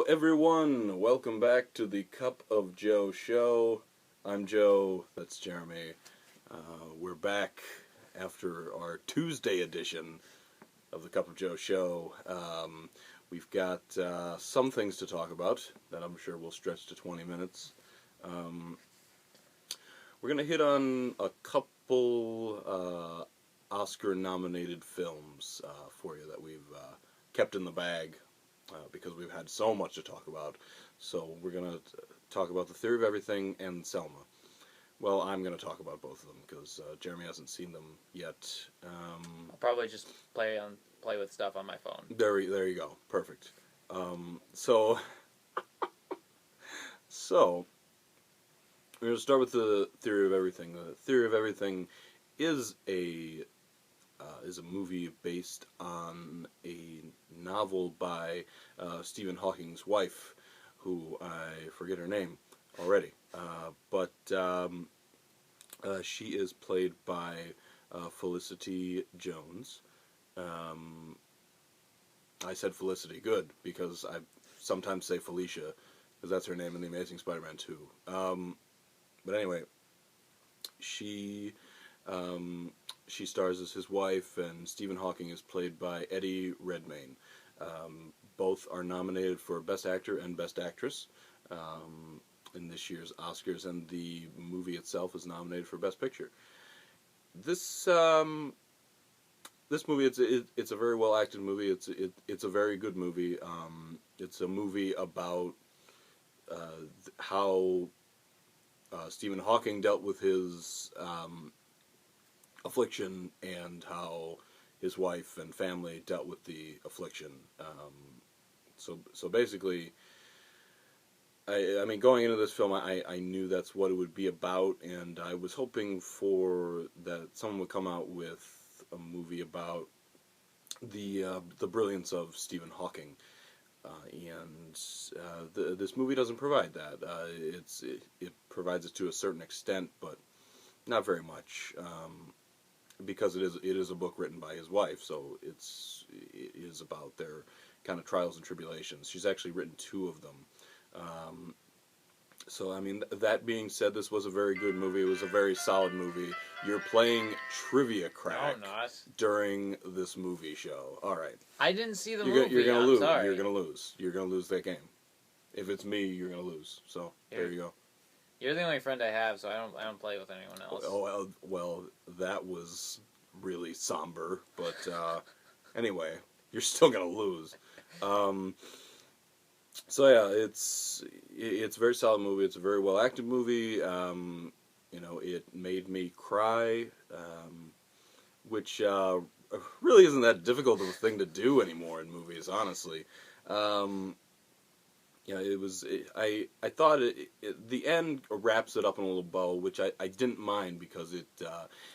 everyone, welcome back to the Cup of Joe show. I'm Joe, that's Jeremy. We're back after our Tuesday edition of the Cup of Joe show. We've got some things to talk about that I'm sure will stretch to 20 minutes. We're going to hit on a couple Oscar-nominated films for you that we've kept in the bag. Because we've had so much to talk about. So we're going to talk about The Theory of Everything and Selma. Well, I'm going to talk about both of them because Jeremy hasn't seen them yet. I'll probably just play with stuff on my phone. There you go. Perfect. So we're going to start with The Theory of Everything. The Theory of Everything is a movie based on a novel by Stephen Hawking's wife, who I forget her name already, but she is played by Felicity Jones. I said Felicity, good, because I sometimes say Felicia, because that's her name in The Amazing Spider-Man 2. But anyway, she stars as his wife, and Stephen Hawking is played by Eddie Redmayne. Both are nominated for Best Actor and Best Actress in this year's Oscars, and the movie itself is nominated for Best Picture. This movie, it's a very well acted movie. It's a very good movie. It's a movie about how Stephen Hawking dealt with his affliction and how his wife and family dealt with the affliction. So basically, I mean, going into this film, I knew that's what it would be about, and I was hoping for that someone would come out with a movie about the brilliance of Stephen Hawking. This movie doesn't provide that. It provides it to a certain extent, but not very much. Because it is a book written by his wife, so it is about their kind of trials and tribulations. She's actually written two of them. So, I mean, that being said, this was a very good movie. It was a very solid movie. You're playing Trivia Crack during this movie show. All right. I didn't see the movie. You're going to lose. Sorry. You're going to lose. You're going to lose that game. If it's me, you're going to lose. So, there you go. You're the only friend I have, so I don't play with anyone else. Oh, well, that was really somber, but anyway, you're still gonna lose. So yeah, it's a very solid movie. It's a very well acted movie. It made me cry, which really isn't that difficult of a thing to do anymore in movies, honestly. It was. I thought the end wraps it up in a little bow, which I didn't mind because it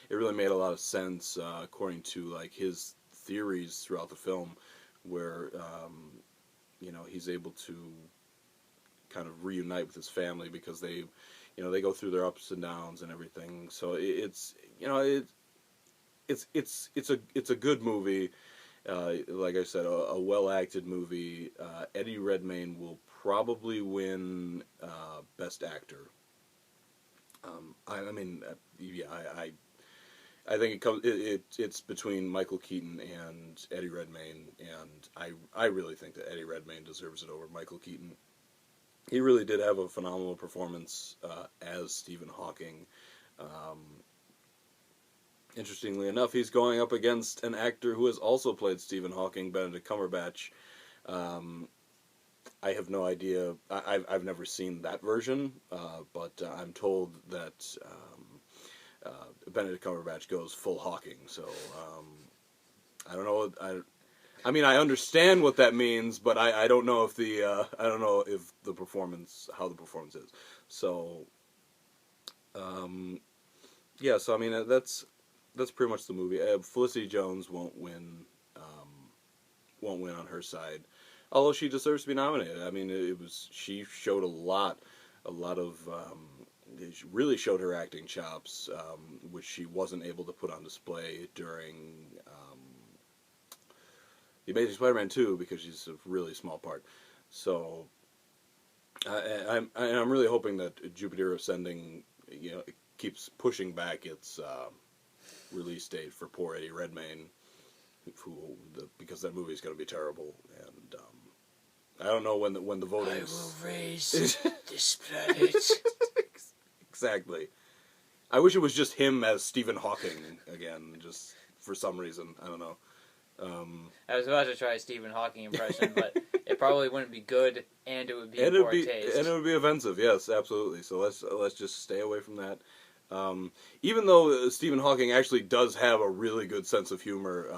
really made a lot of sense according to like his theories throughout the film, where he's able to kind of reunite with his family because they go through their ups and downs and everything. So it's a good movie. Like I said, a well acted movie. Eddie Redmayne will probably win Best Actor. I think it comes. It's between Michael Keaton and Eddie Redmayne, and I really think that Eddie Redmayne deserves it over Michael Keaton. He really did have a phenomenal performance as Stephen Hawking. Interestingly enough, he's going up against an actor who has also played Stephen Hawking, Benedict Cumberbatch. I have no idea. I've never seen that version, but I'm told that Benedict Cumberbatch goes full Hawking. So I don't know. I mean, I understand what that means, but I don't know if the performance, how the performance is. So yeah. So I mean, that's pretty much the movie. Felicity Jones won't win on her side, although she deserves to be nominated. I mean, she showed a lot of she really showed her acting chops, which she wasn't able to put on display during The Amazing Spider-Man 2 because she's a really small part. So I'm really hoping that Jupiter Ascending, keeps pushing back its release date for poor Eddie Redmayne, because that movie's going to be terrible. And I don't know when the voting. I will raise this planet. Exactly. I wish it was just him as Stephen Hawking again, just for some reason. I don't know. I was about to try a Stephen Hawking impression, but it probably wouldn't be good, and it would be and poor taste. And it would be offensive. Yes, absolutely. So let's just stay away from that. Even though Stephen Hawking actually does have a really good sense of humor,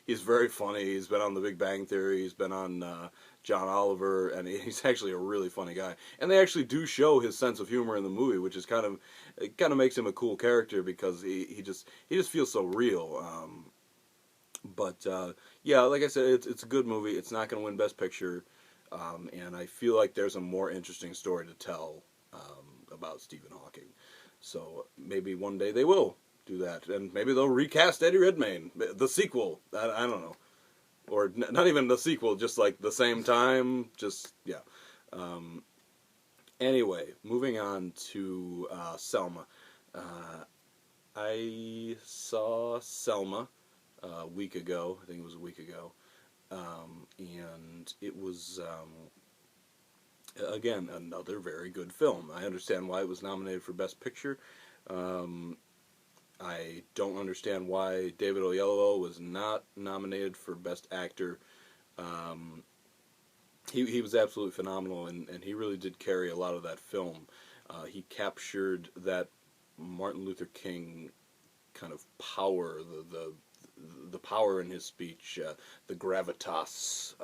he's very funny. He's been on The Big Bang Theory. He's been on John Oliver, and he's actually a really funny guy. And they actually do show his sense of humor in the movie, which is kind of makes him a cool character because he just feels so real. But yeah, like I said, it's a good movie. It's not going to win Best Picture, and I feel like there's a more interesting story to tell about Stephen Hawking. So maybe one day they will do that, and maybe they'll recast Eddie Redmayne, the sequel. I don't know, or not even the sequel, just like the same time. Just yeah. Anyway, moving on to Selma. I saw Selma a week ago. I think it was a week ago, and it was again another very good film. I understand why it was nominated for Best Picture. I don't understand why David Oyelowo was not nominated for Best Actor. He was absolutely phenomenal, and he really did carry a lot of that film. He captured that Martin Luther King kind of power, the power in his speech, the gravitas.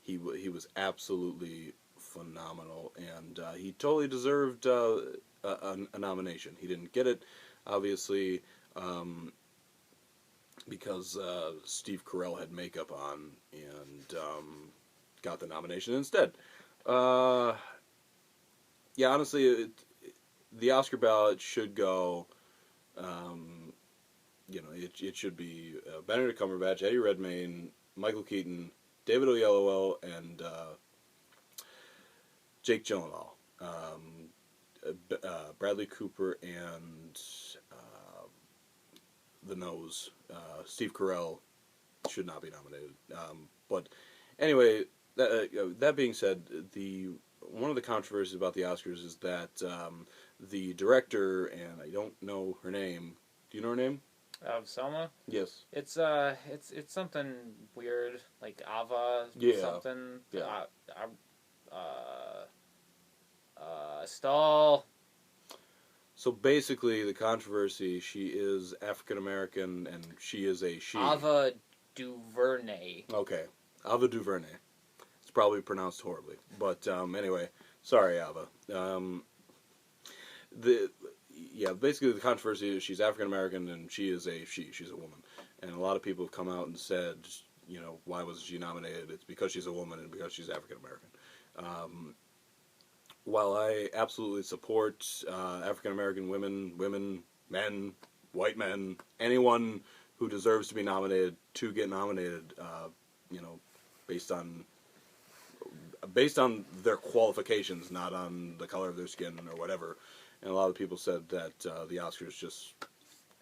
He was absolutely phenomenal, and he totally deserved a nomination. He didn't get it, obviously, because Steve Carell had makeup on and got the nomination instead. Yeah, honestly, the Oscar ballot should go. It should be Benedict Cumberbatch, Eddie Redmayne, Michael Keaton, David Oyelowo, and Jake Gyllenhaal. Bradley Cooper and the Nose, Steve Carell, should not be nominated. But anyway, that being said, one of the controversies about the Oscars is that the director, and I don't know her name. Do you know her name? Of Selma? Yes. It's something weird, like Ava something. Yeah. Stall. So basically, the controversy, she is African American, and she is a she. Ava DuVernay. Okay, Ava DuVernay. It's probably pronounced horribly, but anyway, sorry, Ava. Basically the controversy is she's African American and she is a she. She's a woman, and a lot of people have come out and said, why was she nominated? It's because she's a woman and because she's African American. While I absolutely support African American women, men, white men, anyone who deserves to be nominated to get nominated, based on their qualifications, not on the color of their skin or whatever. And a lot of people said that the Oscars just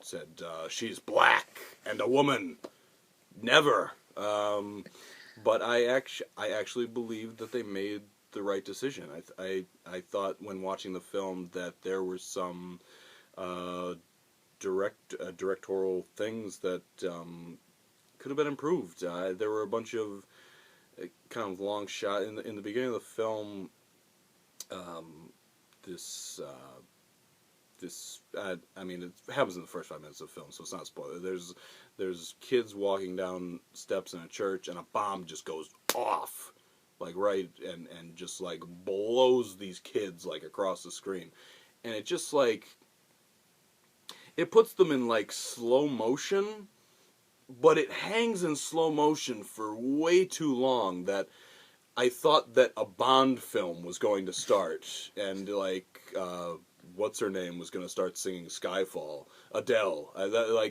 said she's black and a woman, never. But I actually believe that they made the right decision. I thought when watching the film that there were some directorial things that could have been improved. There were a bunch of kind of long shot in the beginning of the film. It happens in the first 5 minutes of the film, so it's not a spoiler. There's kids walking down steps in a church, and a bomb just goes off, like right, and just like blows these kids like across the screen, and it just like it puts them in like slow motion, but it hangs in slow motion for way too long that I thought that a Bond film was going to start, and like what's her name was going to start singing Skyfall, Adele.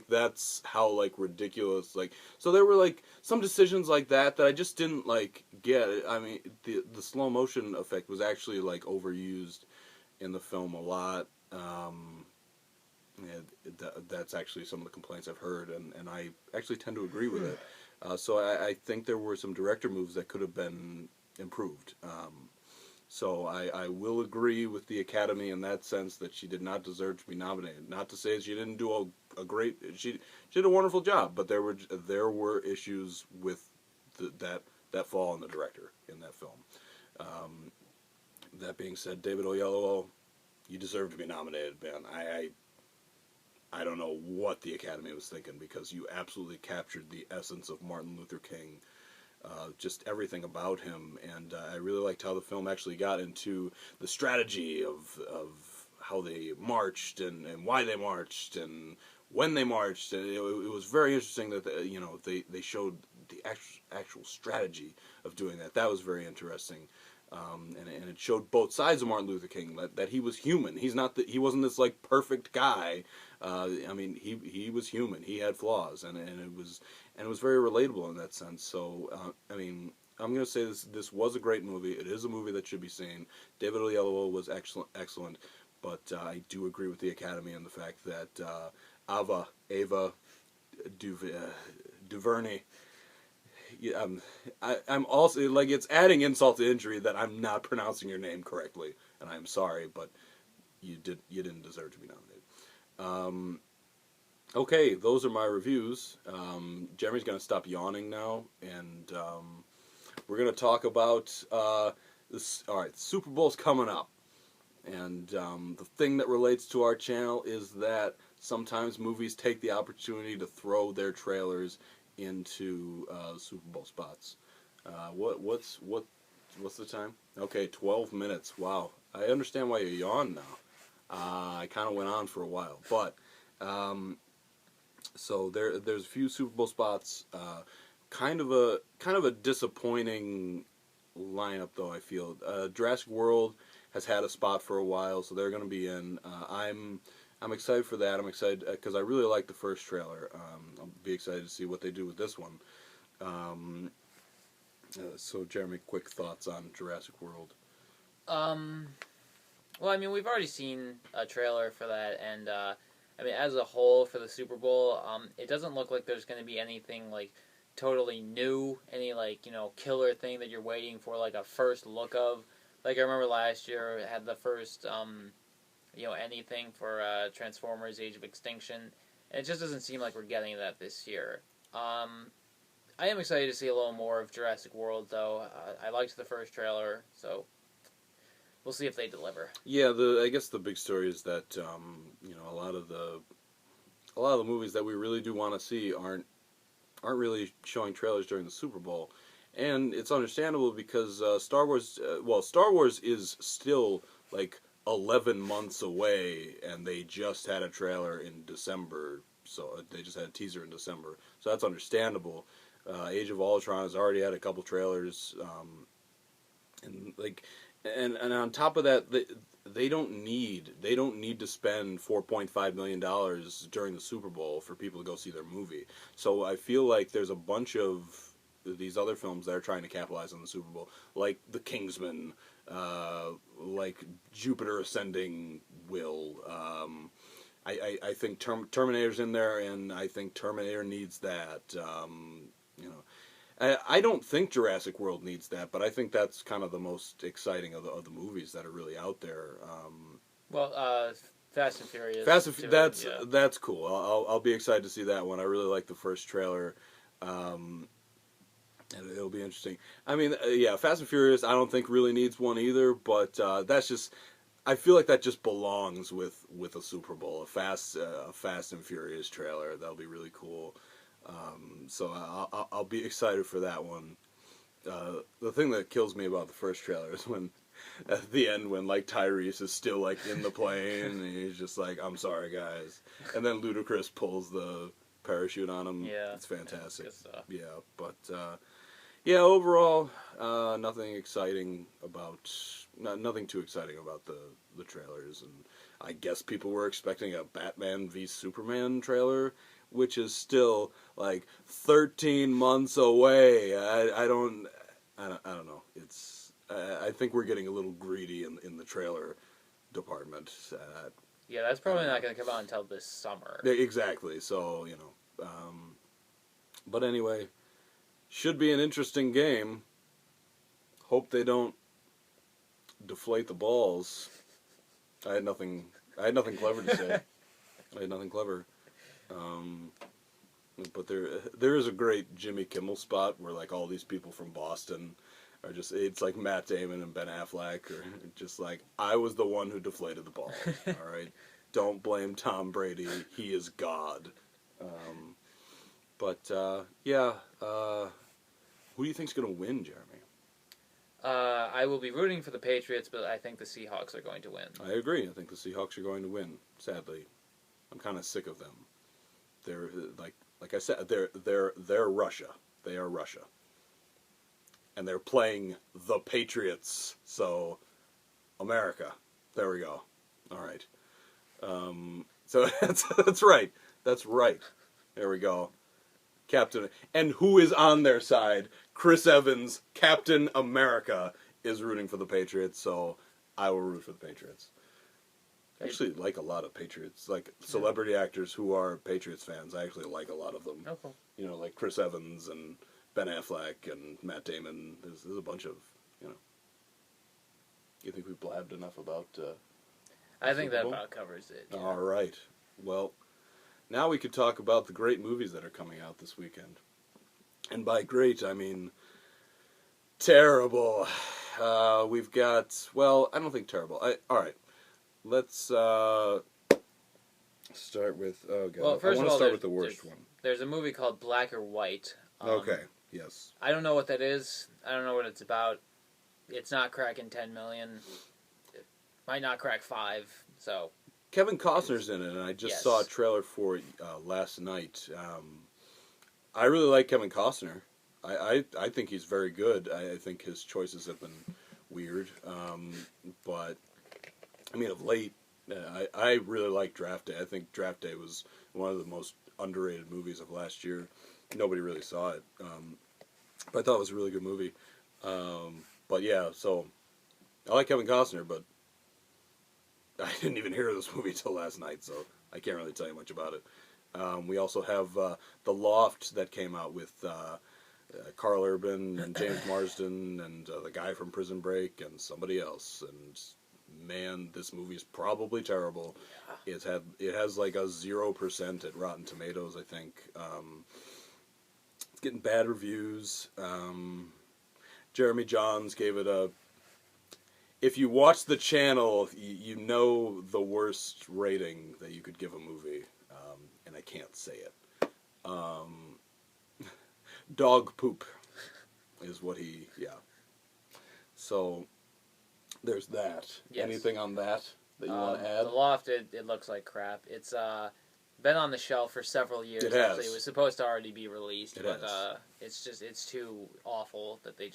That's how like ridiculous. Like, so there were like some decisions like that I just didn't like get. I mean, the slow motion effect was actually like overused in the film a lot. That's actually some of the complaints I've heard, and I actually tend to agree with it. So I think there were some director moves that could have been improved. So I will agree with the Academy in that sense that she did not deserve to be nominated. Not to say she didn't do a great, she did a wonderful job, but there were issues with that fall on the director in that film. That being said, David Oyelowo, you deserve to be nominated, man. I don't know what the Academy was thinking, because you absolutely captured the essence of Martin Luther King, just everything about him, and I really liked how the film actually got into the strategy of how they marched and why they marched and when they marched, and it was very interesting that they showed the actual strategy of doing that. That was very interesting. And it showed both sides of Martin Luther King, that he was human. He wasn't this like perfect guy. I mean, he was human. He had flaws, and it was very relatable in that sense. So I mean, I'm gonna say this was a great movie. It is a movie that should be seen. David Oyelowo was excellent, but I do agree with the Academy in the fact that Ava DuVernay. Yeah, I'm also like, it's adding insult to injury that I'm not pronouncing your name correctly, and I'm sorry, but you didn't deserve to be nominated. Okay, those are my reviews. Jeremy's gonna stop yawning now, and we're gonna talk about this. All right, Super Bowl's coming up, and the thing that relates to our channel is that sometimes movies take the opportunity to throw their trailers into Super Bowl spots. What's the time? Okay, 12 minutes. Wow, I understand why you yawn now. I kind of went on for a while, but so there's a few Super Bowl spots. Kind of a disappointing lineup, though. I feel Jurassic World has had a spot for a while, so they're going to be in. I'm excited for that. I'm excited because I really like the first trailer. I'll be excited to see what they do with this one. So, Jeremy, quick thoughts on Jurassic World? Well, I mean, we've already seen a trailer for that, and I mean, as a whole for the Super Bowl, it doesn't look like there's going to be anything like totally new, any like killer thing that you're waiting for, like a first look of. Like I remember last year, it had the first anything for Transformers: Age of Extinction. And it just doesn't seem like we're getting that this year. I am excited to see a little more of Jurassic World, though. I liked the first trailer, so we'll see if they deliver. Yeah, I guess the big story is that a lot of the movies that we really do want to see aren't really showing trailers during the Super Bowl, and it's understandable because Star Wars is still like 11 months away, and they just had a trailer in December, so they just had a teaser in December, so that's understandable. Age of Ultron has already had a couple trailers, and on top of that, they don't need to spend $4.5 million during the Super Bowl for people to go see their movie. So I feel like there's a bunch of these other films that are trying to capitalize on the Super Bowl, like The Kingsman, like Jupiter Ascending will. I think Terminator's in there, and I think Terminator needs that. I don't think Jurassic World needs that, but I think that's kind of the most exciting of the movies that are really out there. Fast and Furious. That's cool. I'll be excited to see that one. I really like the first trailer. And it'll be interesting. I mean, Fast and Furious, I don't think really needs one either, but that's just, I feel like that just belongs with a Super Bowl, a Fast and Furious trailer. That'll be really cool. So I'll be excited for that one. The thing that kills me about the first trailer is when, at the end, when like Tyrese is still like in the plane, and he's just like, "I'm sorry, guys," and then Ludacris pulls the parachute on him. Yeah, it's fantastic. good stuff. Yeah, but Yeah, overall, nothing exciting about nothing too exciting about the trailers, and I guess people were expecting a Batman v Superman trailer, which is still like 13 months away. I don't know. It's I think we're getting a little greedy in the trailer department. Yeah, that's probably not going to come out until this summer. Exactly. So but anyway, should be an interesting game. Hope they don't deflate the balls. I had nothing. I had nothing clever to say. I had nothing clever. Um, but there is a great Jimmy Kimmel spot where like all these people from Boston are just. It's like Matt Damon and Ben Affleck, or just like I was the one who deflated the ball. All right, don't blame Tom Brady. He is God. But yeah, who do you think's gonna win, Jeremy? I will be rooting for the Patriots, but I think the Seahawks are going to win. I agree. I think the Seahawks are going to win. Sadly, I'm kind of sick of them. They're like I said, they're Russia. They are Russia, and they're playing the Patriots. So, America. There we go. All right. So that's right. That's right. There we go. Captain, and who is on their side? Chris Evans, Captain America, is rooting for the Patriots, so I will root for the Patriots. I actually like a lot of Patriots, like celebrity actors who are Patriots fans. I actually like a lot of them. Oh, cool. You know, like Chris Evans and Ben Affleck and Matt Damon. There's a bunch of, you know. You think we blabbed enough about? I think that Super Bowl? about covers it. Yeah. All right. Well, now we could talk about the great movies that are coming out this weekend. And by great, I mean terrible. We've got, well, I don't think terrible. All right. Let's start with, oh God. Well, first I want of to all, start with the worst one. There's a movie called Black or White. Okay, yes. I don't know what that is. I don't know what it's about. It's not cracking 10 million. It might not crack 5, so... Kevin Costner's in it, and I just Yes. saw a trailer for it last night. I really like Kevin Costner. I think he's very good. I think his choices have been weird. But, I mean, of late, I really like Draft Day. I think Draft Day was one of the most underrated movies of last year. Nobody really saw it. But I thought it was a really good movie. But, yeah, so I like Kevin Costner, but I didn't even hear of this movie till last night, so I can't really tell you much about it. We also have The Loft that came out with Carl Urban and James Marsden and the guy from Prison Break and somebody else. And man, this movie is probably terrible. It has like a 0% at Rotten Tomatoes, I think. It's getting bad reviews. Jeremy Johns gave it a... If you watch the channel, you know the worst rating that you could give a movie, and I can't say it. Dog poop is what he, yeah. So, there's that. Yes. Anything on that you want to add? The Loft, it looks like crap. It's been on the shelf for several years. It has. Actually, it was supposed to already be released, It but has. it's too awful that they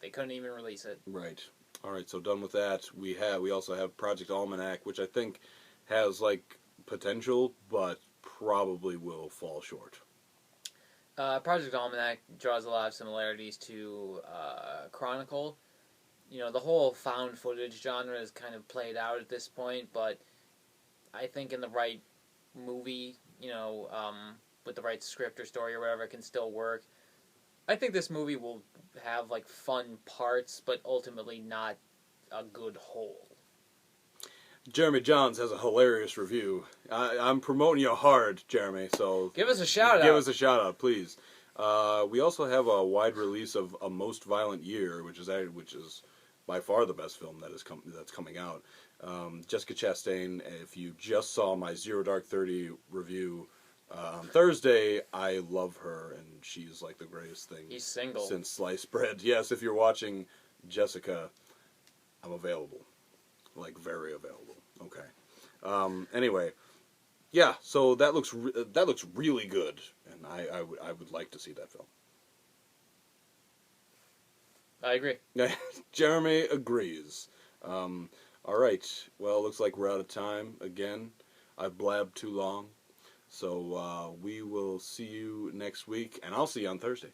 couldn't even release it. Right. All right, so done with that. We also have Project Almanac, which I think has, like, potential, but probably will fall short. Project Almanac draws a lot of similarities to Chronicle. You know, the whole found footage genre is kind of played out at this point, but I think in the right movie, you know, with the right script or story or whatever, it can still work. I think this movie will have, like, fun parts, but ultimately not a good whole. Jeremy Johns has a hilarious review. I'm promoting you hard, Jeremy, so... Give us a shout-out. Give us a shout-out, please. We also have a wide release of A Most Violent Year, which is by far the best film that's coming out. Jessica Chastain, if you just saw my Zero Dark 30 review on Thursday, I love her, and she's like the greatest thing He's single. since sliced bread. Yes, if you're watching I'm available. Like, very available. Okay. Anyway, yeah, so that looks really good, and I would like to see that film. I agree. Jeremy agrees. All right. Well, looks like we're out of time again. I've blabbed too long. So we will see you next week, and I'll see you on Thursday.